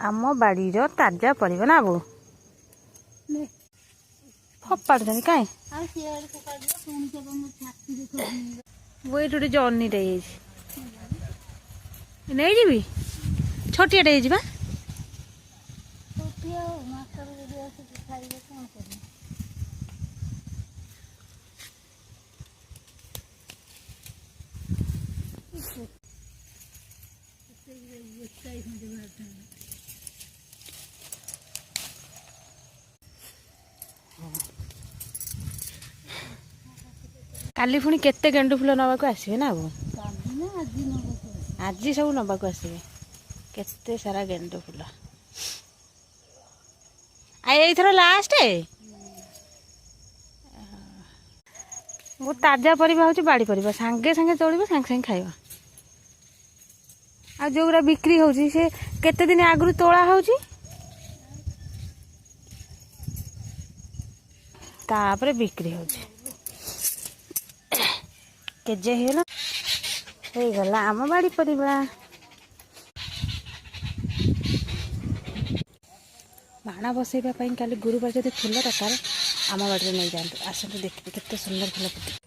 आम बाड़ीर ताजा परिबा ना बो फपाड़ कहीं वो ये गोटे जर्नीटे नहीं जी छोटियाटे हो काली पुणी केते गेंडु फूल नवा को आसबे ना बो आज सब नवा को आसबे केते सारा गेंडु फूल आईथर लास्ट वो ताजा परिबा होची बाड़ी परिबा सांगे सांगे तोड़िबा सांगे सांगे खाइबा आ जोगरा बिक्री होची से केते दिन आगु तोड़ा होची तापरे बिक्री होची केजे हो गला आम बाड़ी परिबा बाण बसैबा काली गुरुवार जब फूल दरकार आम बाड़ी नहीं जातु आसतु देखिए केते सुंदर फूल फुटे।